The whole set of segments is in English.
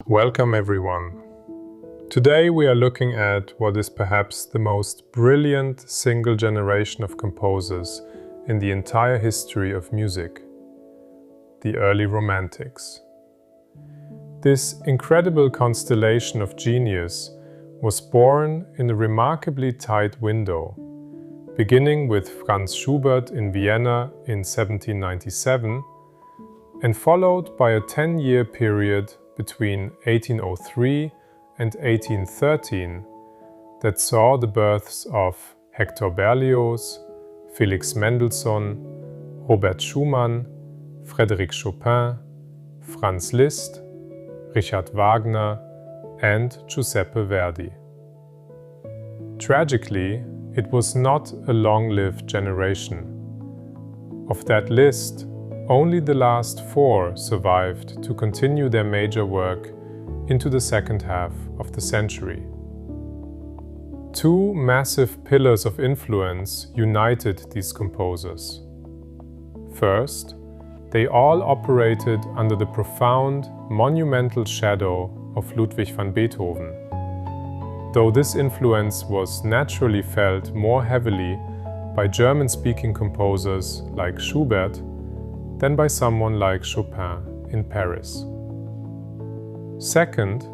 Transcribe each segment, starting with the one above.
Welcome everyone. Today we are looking at what is perhaps the most brilliant single generation of composers in the entire history of music, the early Romantics. This incredible constellation of genius was born in a remarkably tight window, beginning with Franz Schubert in Vienna in 1797 and followed by a 10-year period between 1803 and 1813 that saw the births of Hector Berlioz, Felix Mendelssohn, Robert Schumann, Frédéric Chopin, Franz Liszt, Richard Wagner, and Giuseppe Verdi. Tragically, it was not a long-lived generation. Of that list, only the last four survived to continue their major work into the second half of the century. Two massive pillars of influence united these composers. First, they all operated under the profound, monumental shadow of Ludwig van Beethoven, though this influence was naturally felt more heavily by German-speaking composers like Schubert than by someone like Chopin in Paris. Second,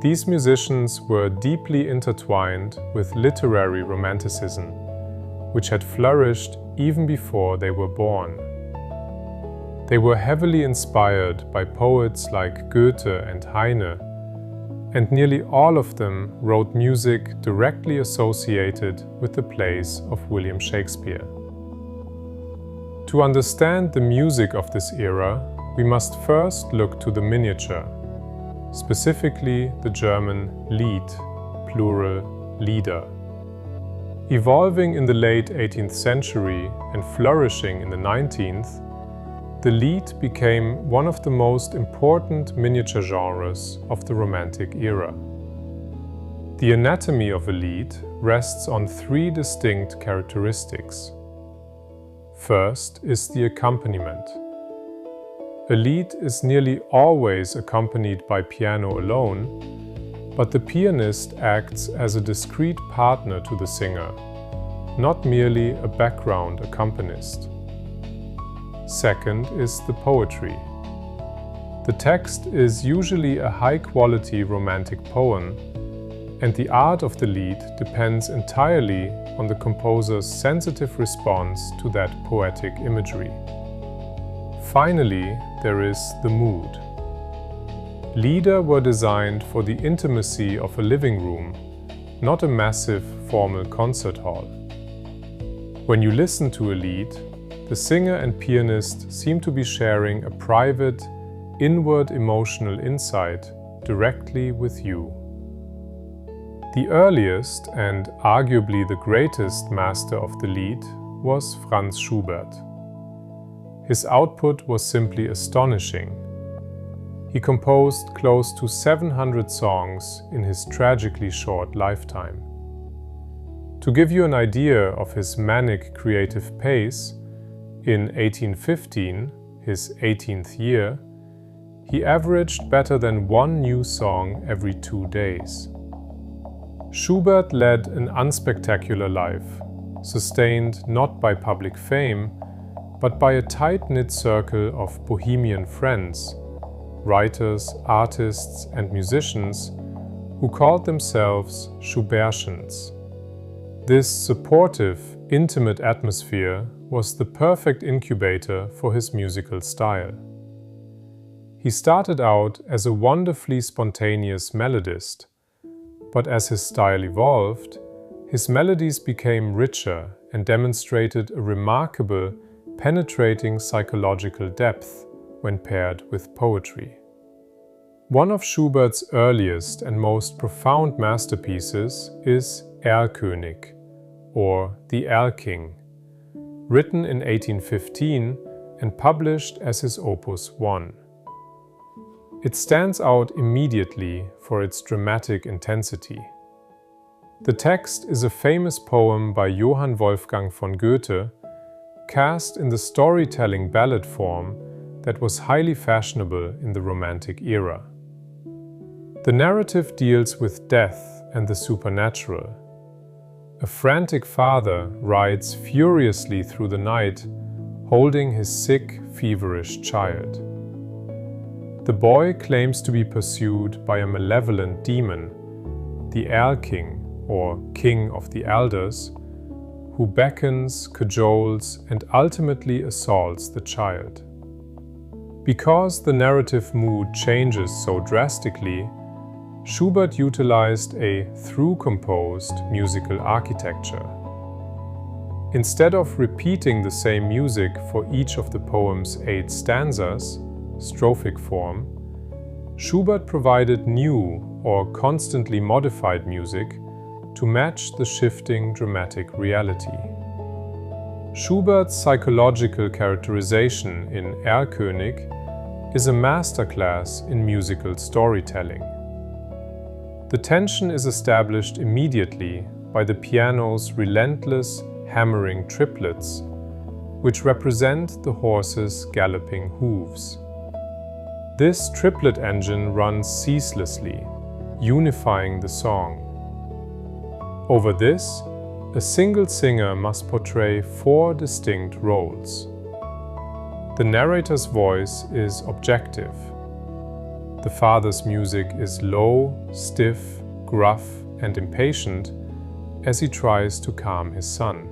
these musicians were deeply intertwined with literary Romanticism, which had flourished even before they were born. They were heavily inspired by poets like Goethe and Heine, and nearly all of them wrote music directly associated with the plays of William Shakespeare. To understand the music of this era, we must first look to the miniature, specifically the German Lied, plural Lieder. Evolving in the late 18th century and flourishing in the 19th, the Lied became one of the most important miniature genres of the Romantic era. The anatomy of a Lied rests on three distinct characteristics. First is the accompaniment. A Lied is nearly always accompanied by piano alone, but the pianist acts as a discrete partner to the singer, not merely a background accompanist. Second is the poetry. The text is usually a high-quality romantic poem, and the art of the Lied depends entirely on the composer's sensitive response to that poetic imagery. Finally, there is the mood. Lieder were designed for the intimacy of a living room, not a massive formal concert hall. When you listen to a Lied, the singer and pianist seem to be sharing a private, inward emotional insight directly with you. The earliest and arguably the greatest master of the Lied was Franz Schubert. His output was simply astonishing. He composed close to 700 songs in his tragically short lifetime. To give you an idea of his manic creative pace, in 1815, his 18th year, he averaged better than one new song every 2 days. Schubert led an unspectacular life, sustained not by public fame, but by a tight-knit circle of bohemian friends, writers, artists, and musicians who called themselves Schubertians. This supportive, intimate atmosphere was the perfect incubator for his musical style. He started out as a wonderfully spontaneous melodist, but as his style evolved, his melodies became richer and demonstrated a remarkable, penetrating psychological depth when paired with poetry. One of Schubert's earliest and most profound masterpieces is Erlkönig, or The Erlking, written in 1815 and published as his Opus 1. It stands out immediately for its dramatic intensity. The text is a famous poem by Johann Wolfgang von Goethe, cast in the storytelling ballad form that was highly fashionable in the Romantic era. The narrative deals with death and the supernatural. A frantic father rides furiously through the night, holding his sick, feverish child. The boy claims to be pursued by a malevolent demon, the Erlkönig, or King of the Elders, who beckons, cajoles, and ultimately assaults the child. Because the narrative mood changes so drastically, Schubert utilized a through-composed musical architecture. Instead of repeating the same music for each of the poem's 8 stanzas, strophic form, Schubert provided new or constantly modified music to match the shifting dramatic reality. Schubert's psychological characterization in Erlkönig is a masterclass in musical storytelling. The tension is established immediately by the piano's relentless, hammering triplets, which represent the horse's galloping hooves. This triplet engine runs ceaselessly, unifying the song. Over this, a single singer must portray 4 distinct roles. The narrator's voice is objective. The father's music is low, stiff, gruff, and impatient as he tries to calm his son,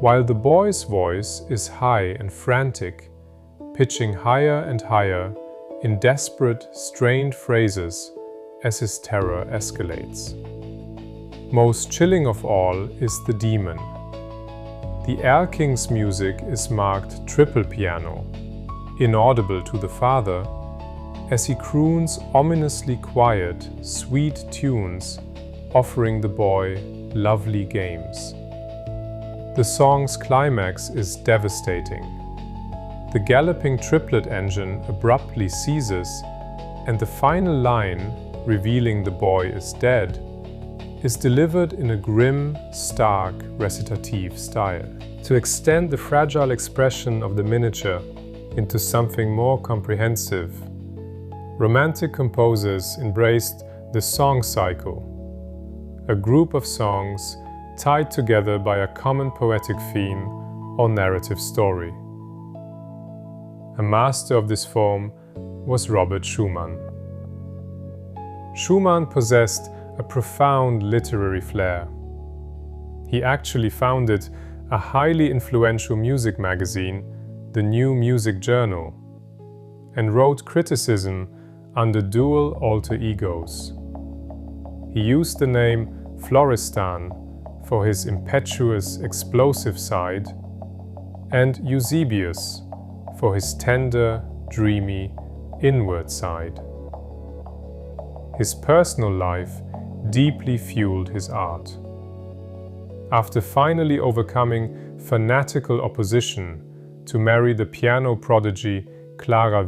while the boy's voice is high and frantic, pitching higher and higher in desperate, strained phrases as his terror escalates. Most chilling of all is the demon. The Erlkönig's music is marked triple piano, inaudible to the father, as he croons ominously quiet, sweet tunes, offering the boy lovely games. The song's climax is devastating. The galloping triplet engine abruptly ceases, and the final line, revealing the boy is dead, is delivered in a grim, stark, recitative style. To extend the fragile expression of the miniature into something more comprehensive, Romantic composers embraced the song cycle, a group of songs tied together by a common poetic theme or narrative story. A master of this form was Robert Schumann. Schumann possessed a profound literary flair. He actually founded a highly influential music magazine, the New Music Journal, and wrote criticism under dual alter egos. He used the name Florestan for his impetuous, explosive side, and Eusebius for his tender, dreamy, inward side. His personal life deeply fueled his art. After finally overcoming fanatical opposition to marry the piano prodigy Clara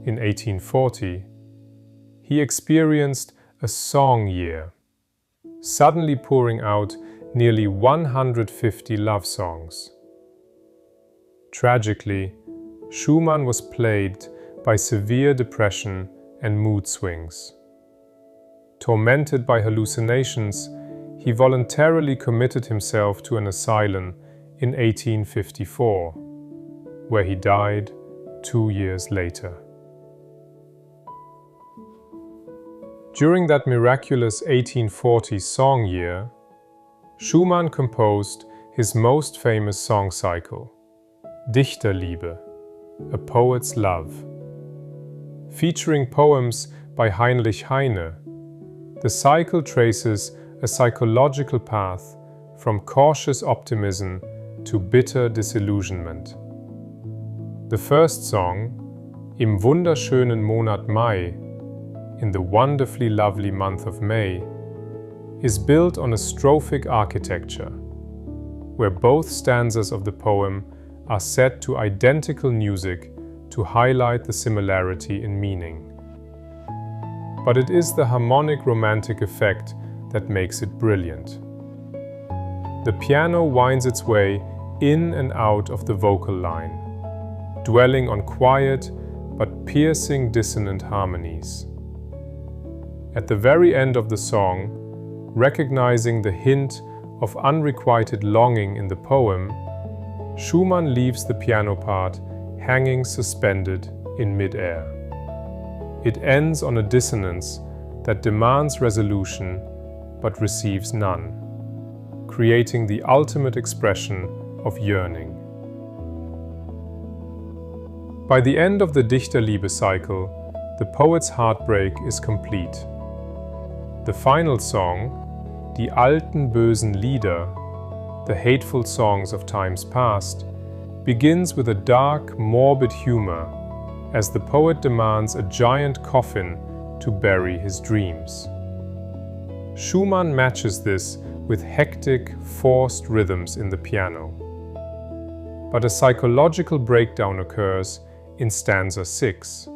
in 1840, he experienced a song year, suddenly pouring out nearly 150 love songs. Tragically, Schumann was plagued by severe depression and mood swings. Tormented by hallucinations, he voluntarily committed himself to an asylum in 1854, where he died 2 years later. During that miraculous 1840 song year, Schumann composed his most famous song cycle, Dichterliebe, A Poet's Love. Featuring poems by Heinrich Heine, the cycle traces a psychological path from cautious optimism to bitter disillusionment. The first song, Im wunderschönen Monat Mai, in the wonderfully lovely month of May, is built on a strophic architecture, where both stanzas of the poem are set to identical music to highlight the similarity in meaning. But it is the harmonic romantic effect that makes it brilliant. The piano winds its way in and out of the vocal line, dwelling on quiet but piercing dissonant harmonies. At the very end of the song, recognizing the hint of unrequited longing in the poem, Schumann leaves the piano part hanging suspended in mid-air. It ends on a dissonance that demands resolution but receives none, creating the ultimate expression of yearning. By the end of the Dichterliebe cycle, the poet's heartbreak is complete. The final song, Die alten bösen Lieder, the hateful songs of times past, begins with a dark, morbid humor as the poet demands a giant coffin to bury his dreams. Schumann matches this with hectic, forced rhythms in the piano. But a psychological breakdown occurs in stanza 6.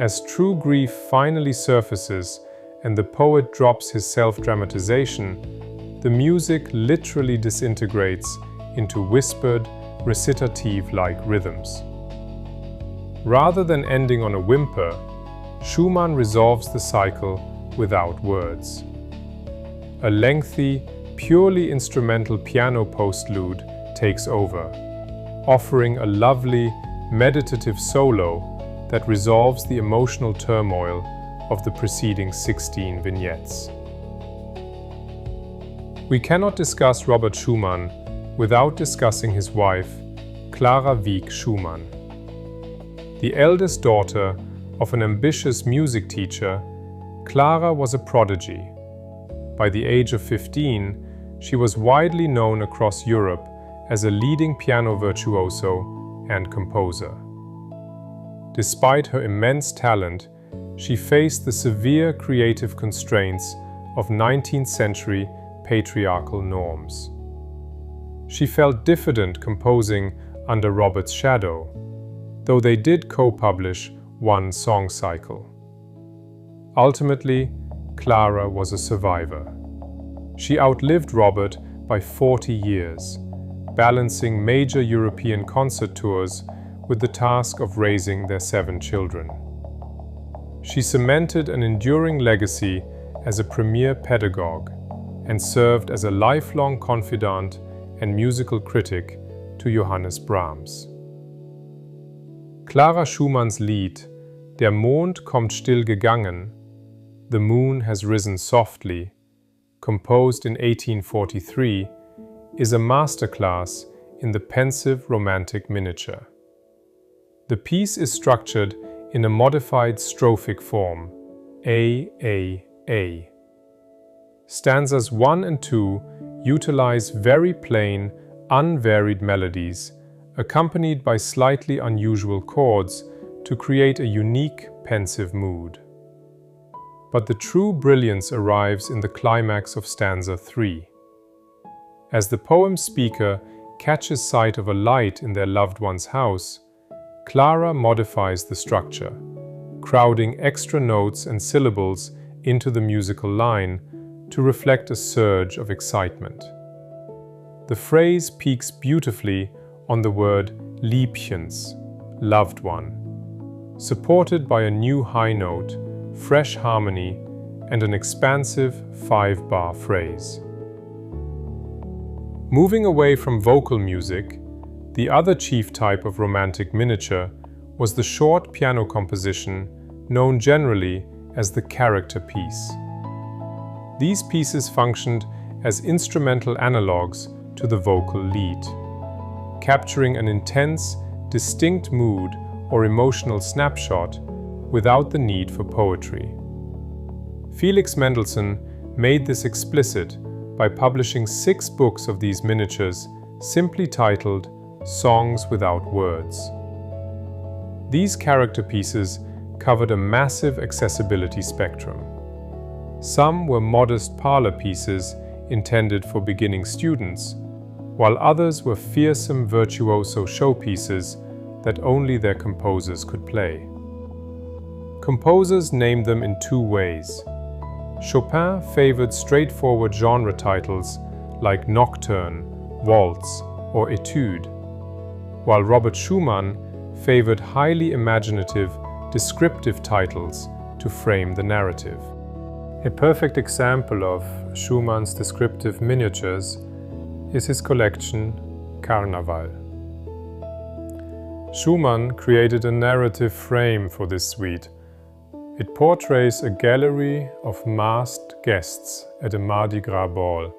As true grief finally surfaces and the poet drops his self-dramatization, the music literally disintegrates into whispered, recitative-like rhythms. Rather than ending on a whimper, Schumann resolves the cycle without words. A lengthy, purely instrumental piano postlude takes over, offering a lovely, meditative solo that resolves the emotional turmoil of the preceding 16 vignettes. We cannot discuss Robert Schumann without discussing his wife, Clara Schumann. The eldest daughter of an ambitious music teacher, Clara was a prodigy. By the age of 15, she was widely known across Europe as a leading piano virtuoso and composer. Despite her immense talent, she faced the severe creative constraints of 19th century patriarchal norms. She felt diffident composing under Robert's shadow, though they did co-publish one song cycle. Ultimately, Clara was a survivor. She outlived Robert by 40 years, balancing major European concert tours with the task of raising their 7 children. She cemented an enduring legacy as a premier pedagogue and served as a lifelong confidant and musical critic to Johannes Brahms. Clara Schumann's Lied Der Mond kommt still gegangen, The Moon Has Risen Softly, composed in 1843, is a masterclass in the pensive romantic miniature. The piece is structured in a modified strophic form, A. Stanzas 1 and 2 utilize very plain, unvaried melodies, accompanied by slightly unusual chords to create a unique pensive mood. But the true brilliance arrives in the climax of stanza 3. As the poem's speaker catches sight of a light in their loved one's house, Clara modifies the structure, crowding extra notes and syllables into the musical line to reflect a surge of excitement. The phrase peaks beautifully on the word Liebchens, loved one, supported by a new high note, fresh harmony, and an expansive 5-bar phrase. Moving away from vocal music, the other chief type of romantic miniature was the short piano composition known generally as the character piece. These pieces functioned as instrumental analogues to the vocal lead, capturing an intense, distinct mood or emotional snapshot without the need for poetry. Felix Mendelssohn made this explicit by publishing 6 books of these miniatures simply titled Songs Without Words. These character pieces covered a massive accessibility spectrum. Some were modest parlor pieces intended for beginning students, while others were fearsome virtuoso showpieces that only their composers could play. Composers named them in 2 ways. Chopin favored straightforward genre titles like Nocturne, Waltz, or Etude, while Robert Schumann favored highly imaginative, descriptive titles to frame the narrative. A perfect example of Schumann's descriptive miniatures is his collection Carnaval. Schumann created a narrative frame for this suite. It portrays a gallery of masked guests at a Mardi Gras ball,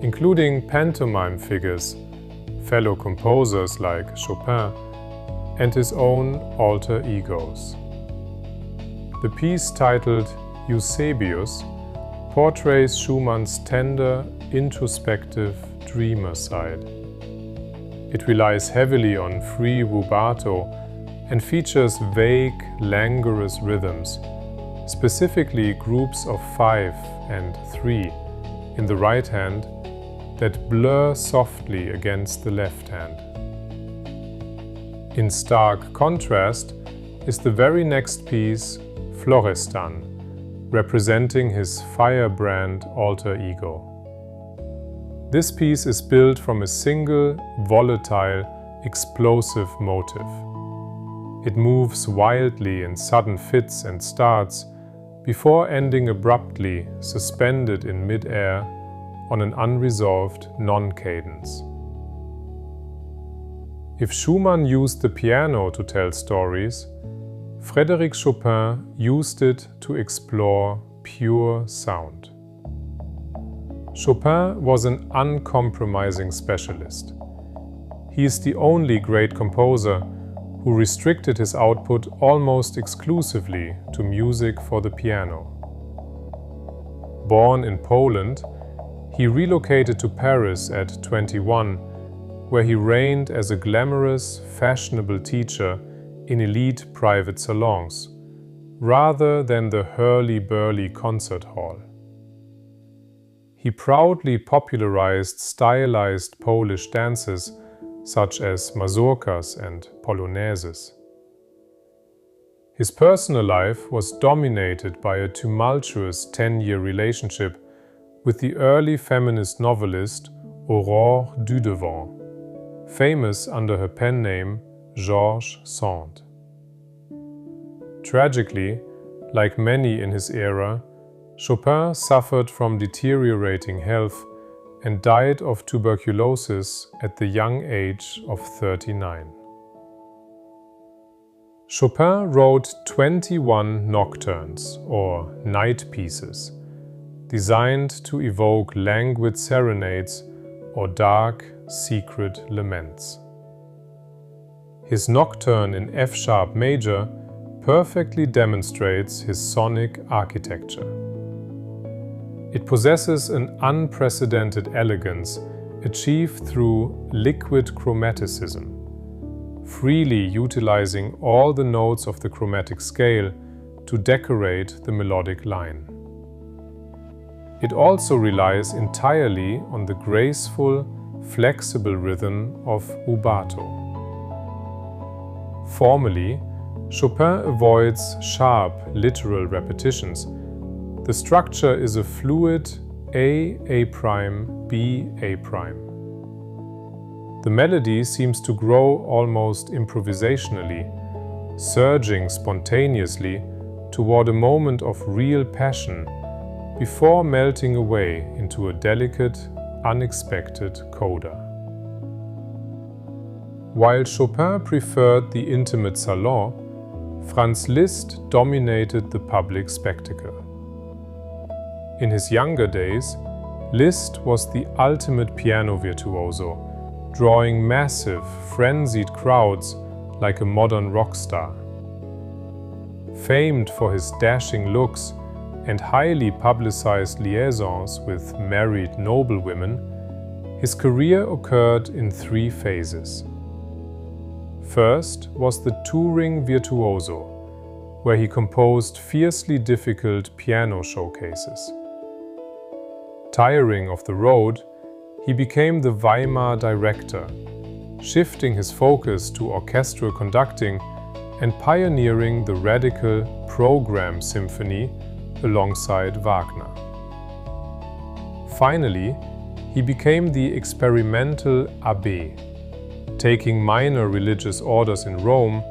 including pantomime figures, fellow composers like Chopin, and his own alter egos. The piece titled Eusebius portrays Schumann's tender, introspective dreamer side. It relies heavily on free rubato and features vague, languorous rhythms, specifically groups of 5 and 3 in the right hand that blur softly against the left hand. In stark contrast is the very next piece, Florestan, representing his firebrand alter ego. This piece is built from a single, volatile, explosive motive. It moves wildly in sudden fits and starts before ending abruptly, suspended in mid-air on an unresolved non-cadence. If Schumann used the piano to tell stories, Frédéric Chopin used it to explore pure sound. Chopin was an uncompromising specialist. He is the only great composer who restricted his output almost exclusively to music for the piano. Born in Poland, he relocated to Paris at 21, where he reigned as a glamorous, fashionable teacher in elite private salons, rather than the hurly-burly concert hall. He proudly popularized stylized Polish dances such as mazurkas and polonaises. His personal life was dominated by a tumultuous 10-year relationship with the early feminist novelist Aurore Dudevant, famous under her pen name Georges Sand. Tragically, like many in his era, Chopin suffered from deteriorating health and died of tuberculosis at the young age of 39. Chopin wrote 21 nocturnes, or night pieces, designed to evoke languid serenades or dark, secret laments. His nocturne in F-sharp major perfectly demonstrates his sonic architecture. It possesses an unprecedented elegance achieved through liquid chromaticism, freely utilizing all the notes of the chromatic scale to decorate the melodic line. It also relies entirely on the graceful, flexible rhythm of rubato. Formally, Chopin avoids sharp, literal repetitions. The structure is a fluid A', B'. The melody seems to grow almost improvisationally, surging spontaneously toward a moment of real passion before melting away into a delicate, unexpected coda. While Chopin preferred the intimate salon, Franz Liszt dominated the public spectacle. In his younger days, Liszt was the ultimate piano virtuoso, drawing massive, frenzied crowds like a modern rock star. Famed for his dashing looks and highly publicized liaisons with married noblewomen, his career occurred in 3 phases. First was the touring virtuoso, where he composed fiercely difficult piano showcases. Tiring of the road, he became the Weimar director, shifting his focus to orchestral conducting and pioneering the radical program symphony alongside Wagner. Finally, he became the experimental abbé, taking minor religious orders in Rome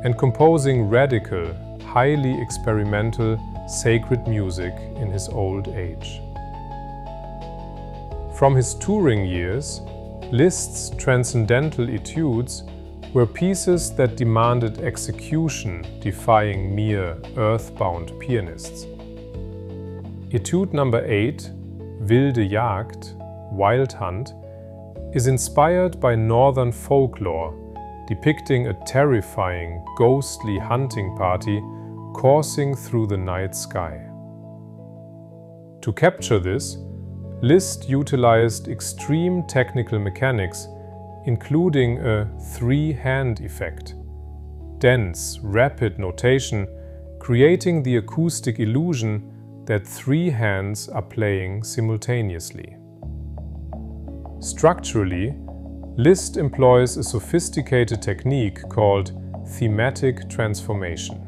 and composing radical, highly experimental sacred music in his old age. From his touring years, Liszt's transcendental etudes were pieces that demanded execution, defying mere earthbound pianists. Etude number 8, Wilde Jagd, Wild Hunt, is inspired by northern folklore, depicting a terrifying, ghostly hunting party coursing through the night sky. To capture this, Liszt utilized extreme technical mechanics, including a three-hand effect, dense, rapid notation, creating the acoustic illusion that three hands are playing simultaneously. Structurally, Liszt employs a sophisticated technique called thematic transformation.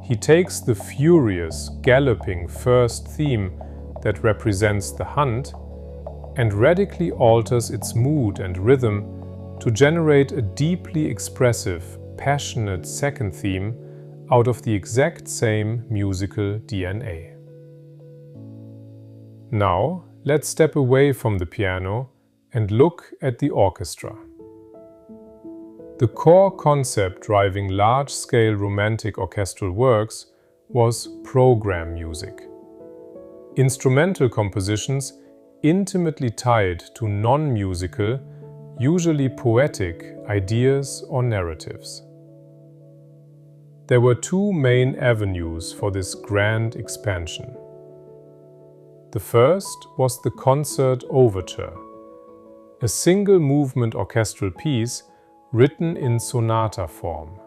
He takes the furious, galloping first theme that represents the hunt and radically alters its mood and rhythm to generate a deeply expressive, passionate second theme out of the exact same musical DNA. Now, let's step away from the piano and look at the orchestra. The core concept driving large-scale romantic orchestral works was program music. Instrumental compositions intimately tied to non-musical, usually poetic, ideas or narratives. There were two main avenues for this grand expansion. The first was the concert overture, a single-movement orchestral piece written in sonata form.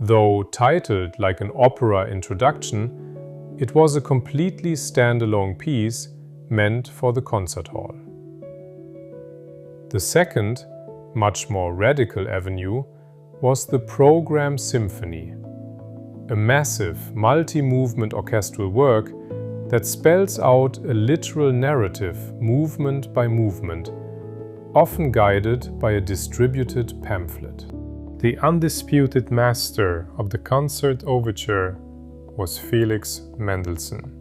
Though titled like an opera introduction, it was a completely standalone piece meant for the concert hall. The second, much more radical avenue was the program symphony, a massive multi-movement orchestral work that spells out a literal narrative movement by movement, often guided by a distributed pamphlet. The undisputed master of the concert overture was Felix Mendelssohn.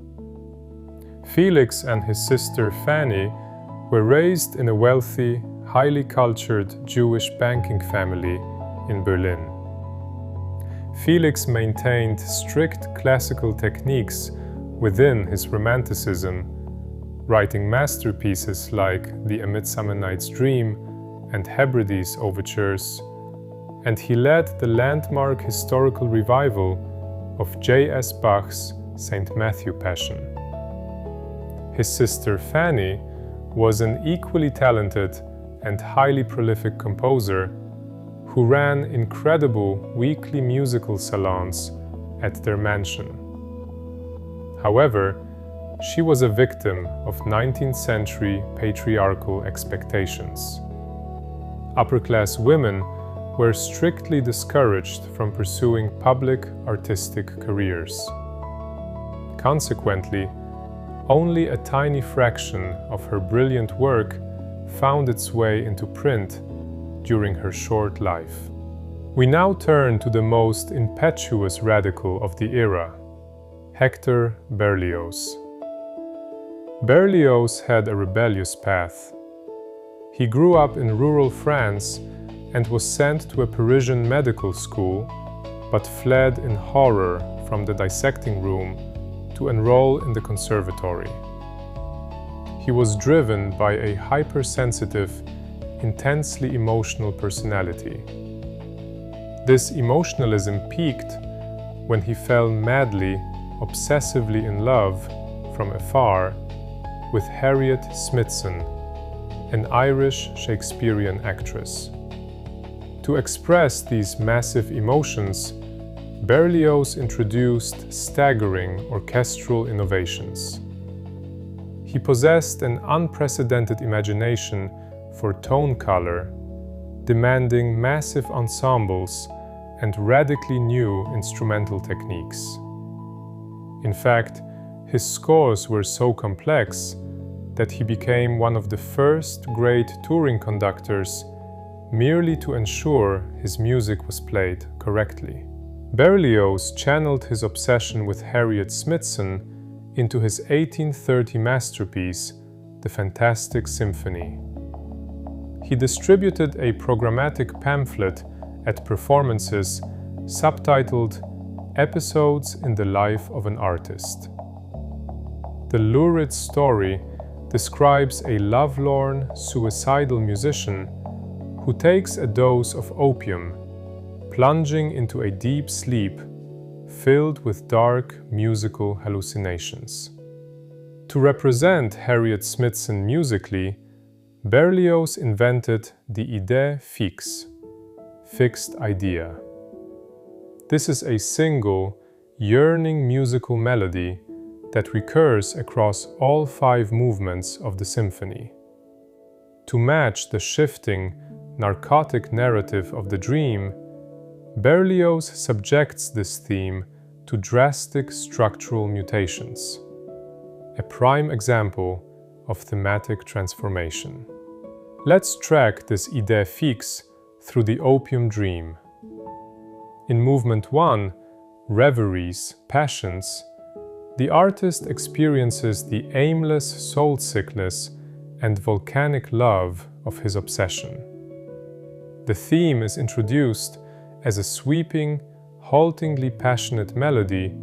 Felix and his sister Fanny were raised in a wealthy, highly cultured Jewish banking family in Berlin. Felix maintained strict classical techniques within his Romanticism, writing masterpieces like the A Midsummer Night's Dream and Hebrides overtures, and he led the landmark historical revival of J.S. Bach's St. Matthew Passion. His sister Fanny was an equally talented and highly prolific composer who ran incredible weekly musical salons at their mansion. However, she was a victim of 19th century patriarchal expectations. Upper-class women were strictly discouraged from pursuing public artistic careers. Consequently, only a tiny fraction of her brilliant work found its way into print during her short life. We now turn to the most impetuous radical of the era, Hector Berlioz. Berlioz had a rebellious path. He grew up in rural France and was sent to a Parisian medical school, but fled in horror from the dissecting room to enroll in the conservatory. He was driven by a hypersensitive, intensely emotional personality. This emotionalism peaked when he fell madly, obsessively in love, from afar, with Harriet Smithson, an Irish Shakespearean actress. To express these massive emotions, Berlioz introduced staggering orchestral innovations. He possessed an unprecedented imagination for tone color, demanding massive ensembles and radically new instrumental techniques. In fact, his scores were so complex that he became one of the first great touring conductors merely to ensure his music was played correctly. Berlioz channeled his obsession with Harriet Smithson into his 1830 masterpiece, the Fantastic Symphony. He distributed a programmatic pamphlet at performances subtitled Episodes in the Life of an Artist. The lurid story describes a lovelorn, suicidal musician who takes a dose of opium, plunging into a deep sleep filled with dark musical hallucinations. To represent Harriet Smithson musically, Berlioz invented the idée fixe, fixed idea. This is a single, yearning musical melody that recurs across all 5 movements of the symphony. To match the shifting, narcotic narrative of the dream, Berlioz subjects this theme to drastic structural mutations, a prime example of thematic transformation. Let's track this idée fixe through the opium dream. In movement 1, Reveries, Passions, the artist experiences the aimless soul sickness and volcanic love of his obsession. The theme is introduced as a sweeping, haltingly passionate melody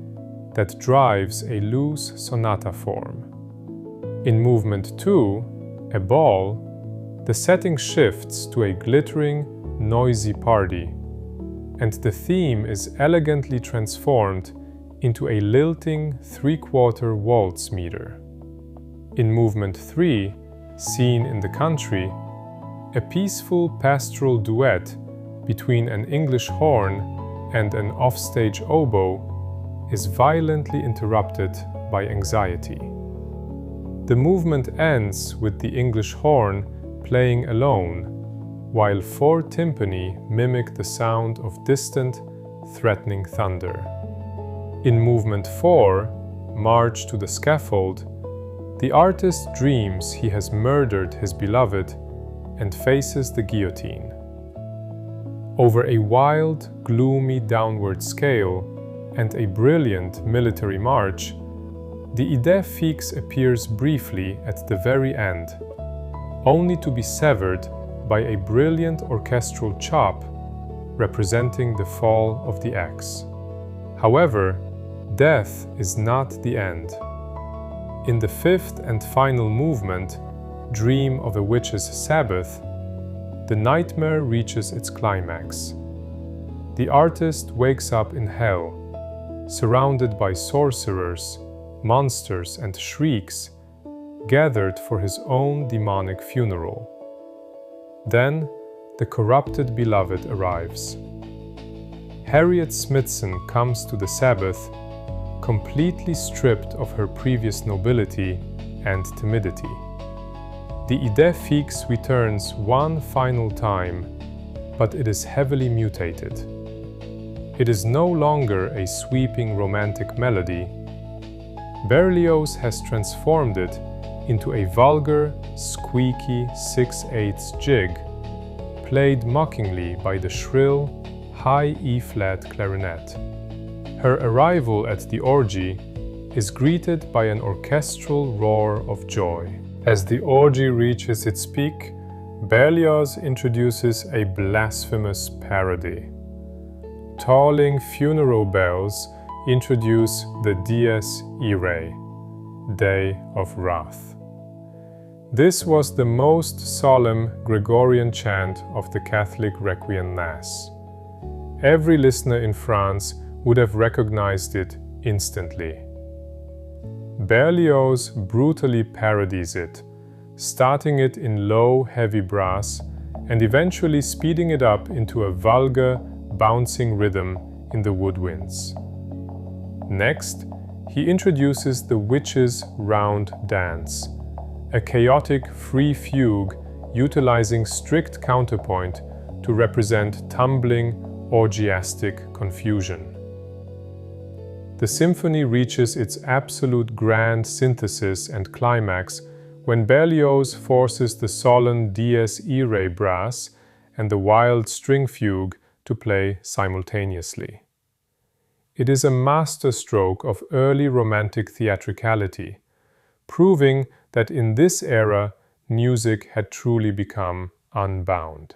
that drives a loose sonata form. In movement 2, A Ball, the setting shifts to a glittering, noisy party, and the theme is elegantly transformed into a lilting 3/4 waltz meter. In movement 3, Scene in the Country, a peaceful pastoral duet between an English horn and an offstage oboe is violently interrupted by anxiety. The movement ends with the English horn playing alone, while 4 timpani mimic the sound of distant, threatening thunder. In movement 4, March to the Scaffold, the artist dreams he has murdered his beloved and faces the guillotine. Over a wild, gloomy downward scale and a brilliant military march, the idée fixe appears briefly at the very end, only to be severed by a brilliant orchestral chop representing the fall of the axe. However, death is not the end. In the 5th and final movement, Dream of a Witch's Sabbath, the nightmare reaches its climax. The artist wakes up in hell, surrounded by sorcerers, monsters, and shrieks, gathered for his own demonic funeral. Then, the corrupted beloved arrives. Harriet Smithson comes to the Sabbath, completely stripped of her previous nobility and timidity. The idée fixe returns one final time, but it is heavily mutated. It is no longer a sweeping romantic melody. Berlioz has transformed it into a vulgar, squeaky 6/8 jig, played mockingly by the shrill, high E-flat clarinet. Her arrival at the orgy is greeted by an orchestral roar of joy. As the orgy reaches its peak, Berlioz introduces a blasphemous parody. Tolling funeral bells introduce the Dies Irae, Day of Wrath. This was the most solemn Gregorian chant of the Catholic Requiem Mass. Every listener in France would have recognized it instantly. Berlioz brutally parodies it, starting it in low, heavy brass and eventually speeding it up into a vulgar, bouncing rhythm in the woodwinds. Next, he introduces the Witch's Round Dance, a chaotic free fugue utilizing strict counterpoint to represent tumbling, orgiastic confusion. The symphony reaches its absolute grand synthesis and climax when Berlioz forces the solemn Dies Irae brass and the wild string fugue to play simultaneously. It is a masterstroke of early Romantic theatricality, proving that in this era music had truly become unbound.